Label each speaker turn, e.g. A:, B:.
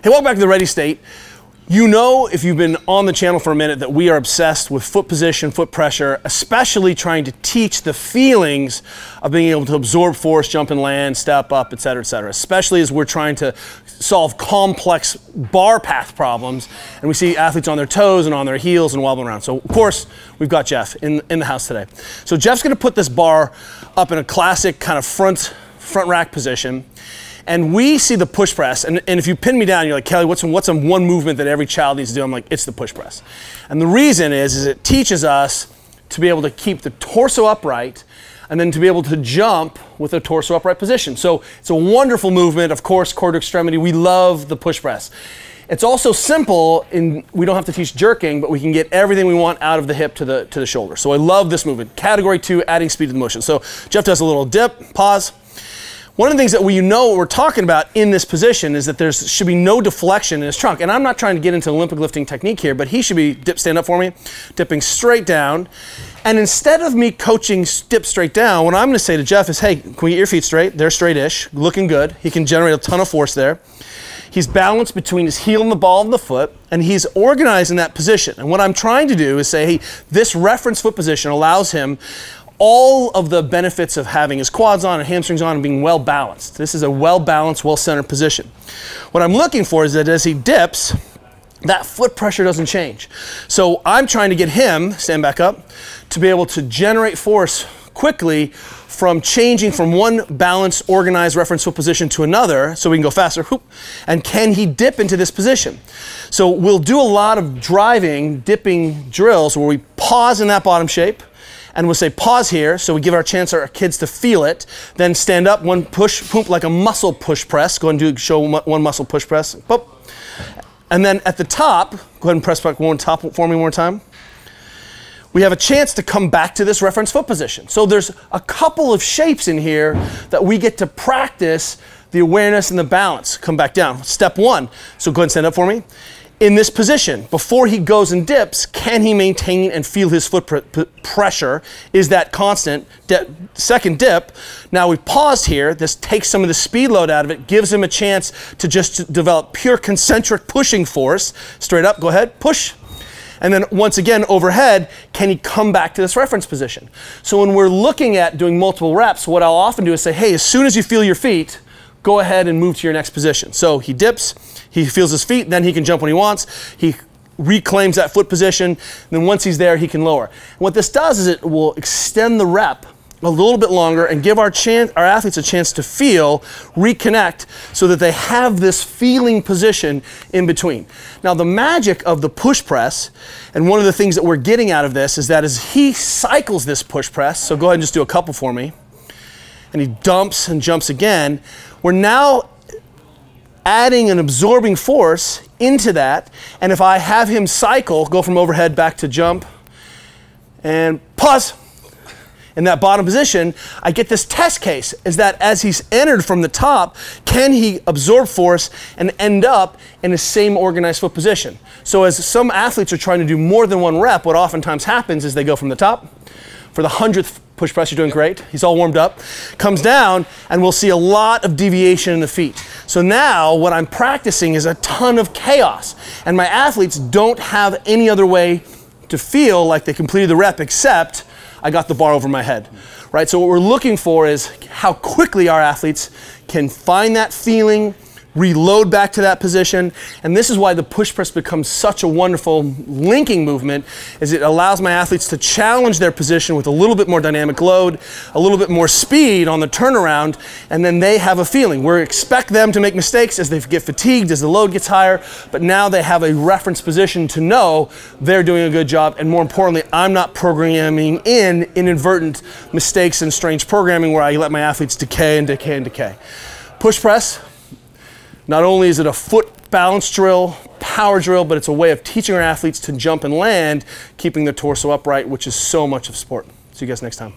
A: Hey, welcome back to the Ready State. You know, if you've been on the channel for a minute, that we are obsessed with foot position, foot pressure, especially trying to teach the feelings of being able to absorb force, jump and land, step up, et cetera, especially as we're trying to solve complex bar path problems and we see athletes on their toes and on their heels and wobbling around. So, of course, we've got Jeff in the house today. So Jeff's gonna put this bar up in a classic kind of front rack position. And we see the push press, and if you pin me down, you're like, Kelly, what's one movement that every child needs to do? I'm like, it's the push press. And the reason is it teaches us to be able to keep the torso upright and then to be able to jump with a torso upright position. So it's a wonderful movement, of course, core to extremity. We love the push press. It's also simple in we don't have to teach jerking, but we can get everything we want out of the hip to the shoulder. So I love this movement. Category 2, adding speed to the motion. So Jeff does a little dip, pause. One of the things that what we're talking about in this position is that there should be no deflection in his trunk. And I'm not trying to get into Olympic lifting technique here, but he should be stand up for me, dipping straight down. And instead of me coaching dip straight down, what I'm gonna say to Jeff is, hey, can we get your feet straight? They're straight-ish, looking good. He can generate a ton of force there. He's balanced between his heel and the ball of the foot, and he's organized in that position. And what I'm trying to do is say, hey, this reference foot position allows him all of the benefits of having his quads on and hamstrings on and being well balanced. This is a well balanced, well centered position. What I'm looking for is that as he dips, that foot pressure doesn't change. So I'm trying to get him, stand back up, to be able to generate force quickly from changing from one balanced, organized reference foot position to another, so we can go faster, whoop, and can he dip into this position? So we'll do a lot of driving, dipping drills where we pause in that bottom shape, and we'll say pause here, so we give our kids to feel it. Then stand up, one push, poop, like a muscle push press. Go ahead and show one muscle push press. Boop. And then at the top, go ahead and press back one top for me one more time. We have a chance to come back to this reference foot position. So there's a couple of shapes in here that we get to practice the awareness and the balance. Come back down. Step 1. So go ahead and stand up for me. In this position, before he goes and dips, can he maintain and feel his foot pressure? Is that constant? Second dip, now we've paused here. This takes some of the speed load out of it, gives him a chance to just develop pure concentric pushing force. Straight up, go ahead, push. And then once again, overhead, can he come back to this reference position? So when we're looking at doing multiple reps, what I'll often do is say, hey, as soon as you feel your feet, go ahead and move to your next position. So he dips, he feels his feet, then he can jump when he wants. He reclaims that foot position, and then once he's there, he can lower. And what this does is it will extend the rep a little bit longer and give our athletes a chance to feel, reconnect, so that they have this feeling position in between. Now the magic of the push press, and one of the things that we're getting out of this is that as he cycles this push press, so go ahead and just do a couple for me, and he dumps and jumps again, we're now adding and absorbing force into that. And if I have him cycle, go from overhead back to jump and pause in that bottom position, I get this test case, is that as he's entered from the top, can he absorb force and end up in the same organized foot position? So as some athletes are trying to do more than one rep, what oftentimes happens is they go from the top. For the 100th push press, you're doing great. He's all warmed up. Comes down, and we'll see a lot of deviation in the feet. So now what I'm practicing is a ton of chaos. And my athletes don't have any other way to feel like they completed the rep except I got the bar over my head. Right? So what we're looking for is how quickly our athletes can find that feeling, reload back to that position, and this is why the push press becomes such a wonderful linking movement, is it allows my athletes to challenge their position with a little bit more dynamic load, a little bit more speed on the turnaround, and then they have a feeling. We expect them to make mistakes as they get fatigued, as the load gets higher, but now they have a reference position to know they're doing a good job, and more importantly, I'm not programming in inadvertent mistakes and strange programming where I let my athletes decay and decay and decay. Push press, not only is it a foot balance drill, power drill, but it's a way of teaching our athletes to jump and land, keeping the torso upright, which is so much of sport. See you guys next time.